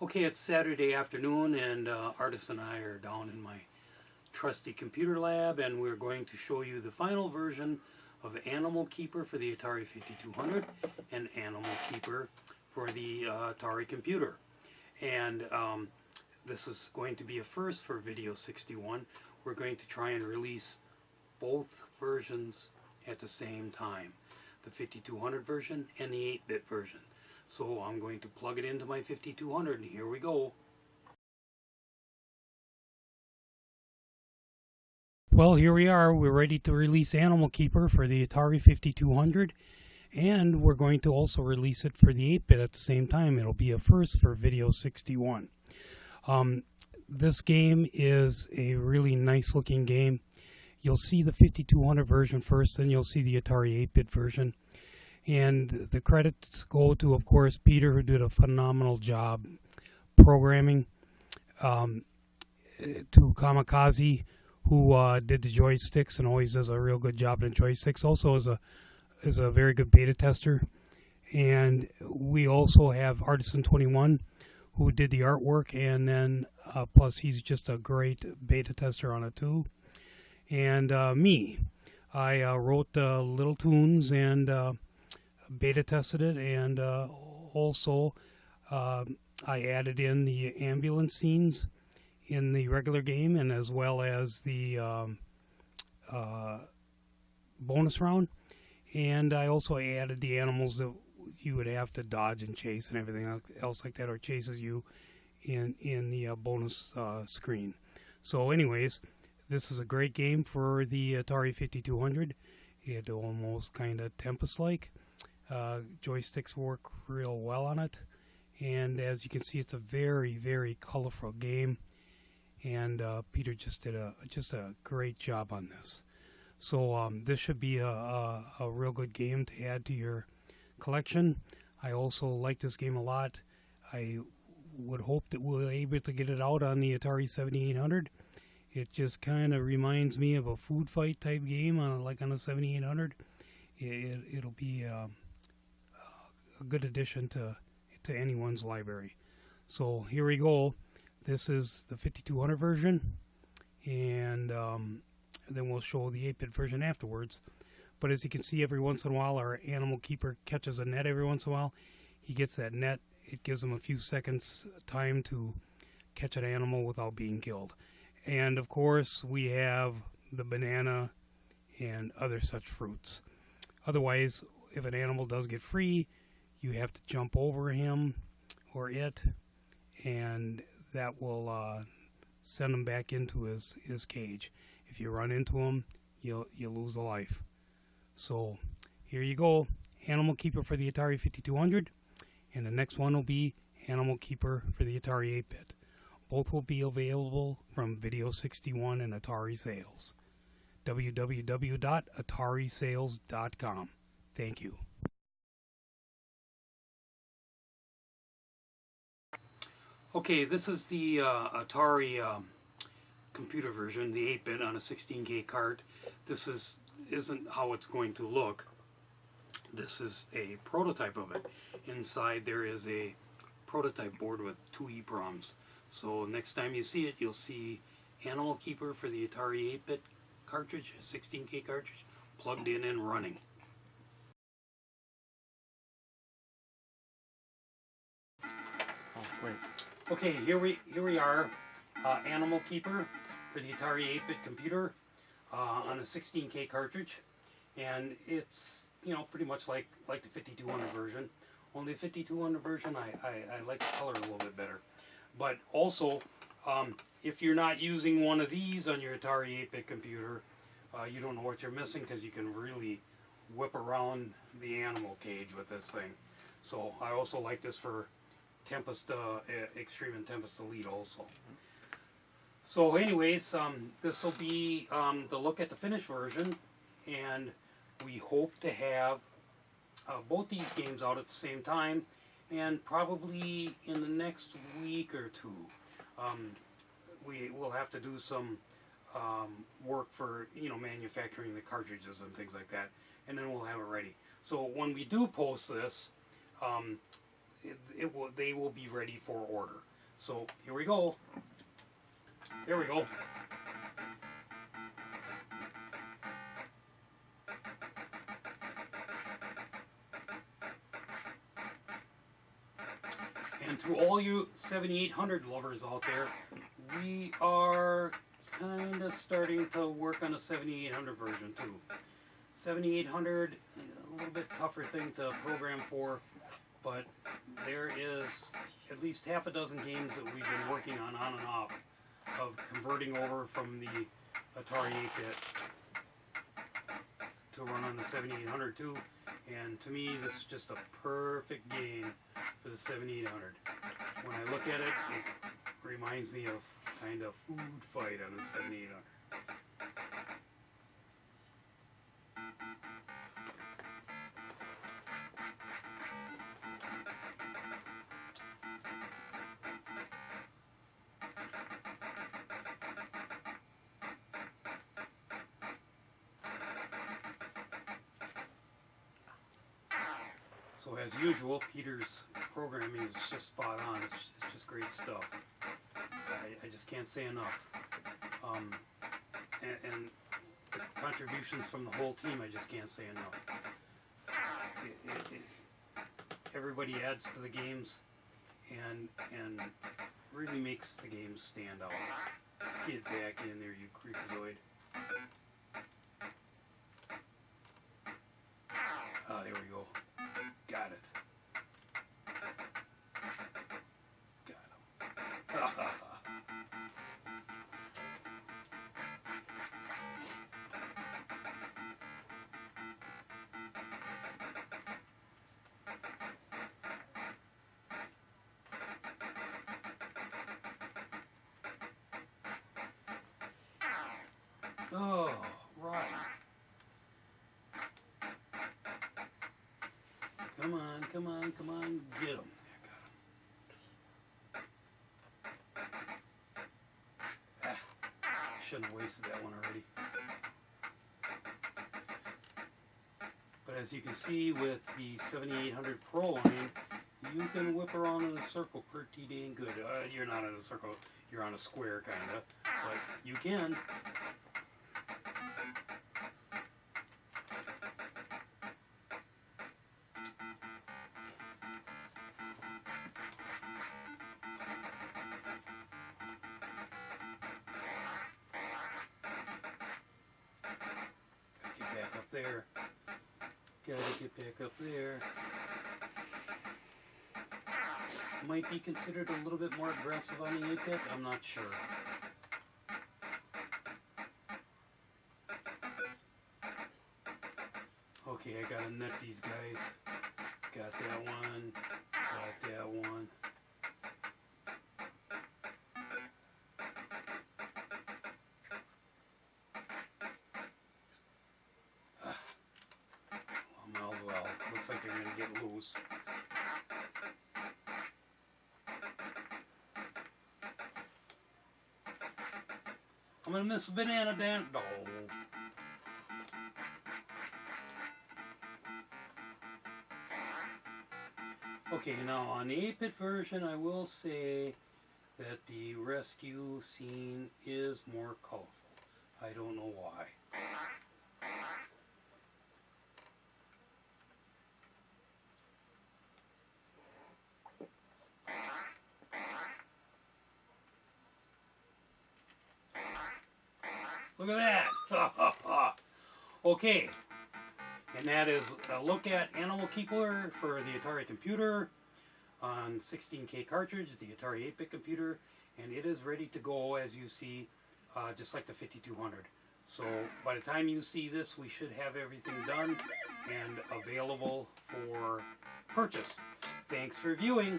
Okay, it's Saturday afternoon, and Artis and I are down in my trusty computer lab, and we're going to show you the final version of Animal Keeper for the Atari 5200 and Animal Keeper for the Atari computer. And this is going to be a first for Video 61. We're going to try and release both versions at the same time, the 5200 version and the 8-bit version. So I'm going to plug it into my 5200, and here we go. Well, here we are. We're ready to release Animal Keeper for the Atari 5200, and we're going to also release it for the 8-bit at the same time. It'll be a first for Video 61. This game is a really nice looking game. You'll see the 5200 version first, then you'll see the Atari 8-bit version. And the credits go to, of course, Peter, who did a phenomenal job programming, to Kamikaze, who did the joysticks and always does a real good job in joysticks. Also is a very good beta tester. And we also have Artisan21, who did the artwork, and then plus he's just a great beta tester on it too. And me, I wrote little tunes and beta tested it, and also I added in the ambulance scenes in the regular game, and as well as the bonus round. And I also added the animals that you would have to dodge and chase and everything else like that, or chases you in the bonus screen. So anyways, this is a great game for the Atari 5200. It almost kind of Tempest-like. Joysticks work real well on it, and as you can see, it's a very, very colorful game, and Peter just did a great job on this. So this should be a real good game to add to your collection. I also like this game a lot. I would hope that we'll be able to get it out on the Atari 7800. It just kind of reminds me of a food fight type game, like on a 7800. It'll be a good addition to anyone's library. So here we go. This is the 5200 version, and then we'll show the 8-bit version afterwards. But as you can see, every once in a while our Animal Keeper catches a net. Every once in a while he gets that net. It gives him a few seconds time to catch an animal without being killed. And of course we have the banana and other such fruits. Otherwise, if an animal does get free, you have to jump over him or it, and that will send him back into his cage. If you run into him, you'll lose a life. So here you go, Animal Keeper for the Atari 5200, and the next one will be Animal Keeper for the Atari 8-bit. Both will be available from Video 61 and Atari Sales. www.atarisales.com. Thank you. Okay, this is the Atari computer version, the 8-bit on a 16K cart. This isn't how it's going to look. This is a prototype of it. Inside there is a prototype board with 2 EEPROMs. So next time you see it, you'll see Animal Keeper for the Atari 8-bit cartridge, 16K cartridge, plugged in and running. Oh, great. Okay, here we are, Animal Keeper for the Atari 8-bit computer on a 16K cartridge, and it's, you know, pretty much like the 5200 version. Only the 5200 version, I like the color a little bit better. But also, if you're not using one of these on your Atari 8-bit computer, you don't know what you're missing, because you can really whip around the animal cage with this thing. So I also like this for Tempest Extreme and Tempest Elite also. So anyways, this will be the look at the finished version, and we hope to have both these games out at the same time, and probably in the next week or two. We will have to do some work for, you know, manufacturing the cartridges and things like that, and then we'll have it ready. So when we do post this, they will be ready for order. So here we go. There we go. And to all you 7800 lovers out there, we are kind of starting to work on a 7800 version too. 7800, a little bit tougher thing to program for, but there is at least half a dozen games that we've been working on and off, of converting over from the Atari 8-bit to run on the 7800 too. And to me, this is just a perfect game for the 7800. When I look at it, it reminds me of kind of Food Fight on the 7800. So as usual, Peter's programming is just spot on. It's just great stuff. I just can't say enough. And the contributions from the whole team, I just can't say enough. Everybody adds to the games and really makes the games stand out. Get back in there, you creepazoid. Ah, there we go. Got it. Got him. Oh, right. Come on, come on, come on, get him. Shouldn't have wasted that one already. But as you can see with the 7800 Pro line, you can whip around in a circle pretty dang good. You're not in a circle, you're on a square kind of, but you can. Back up there. Gotta get back up there. Might be considered a little bit more aggressive on the 8-bit, I'm not sure. Okay, I gotta net these guys. Got that one. Got that one. Well, looks like they're gonna get loose. I'm gonna miss a banana dance. No. Okay, now on the 8-bit version, I will say that the rescue scene is more colorful. I don't know why. Look at that! Okay, and that is a look at Animal Keeper for the Atari computer on 16K cartridge, the Atari 8-bit computer, and it is ready to go, as you see, just like the 5200. So by the time you see this, we should have everything done and available for purchase. Thanks for viewing.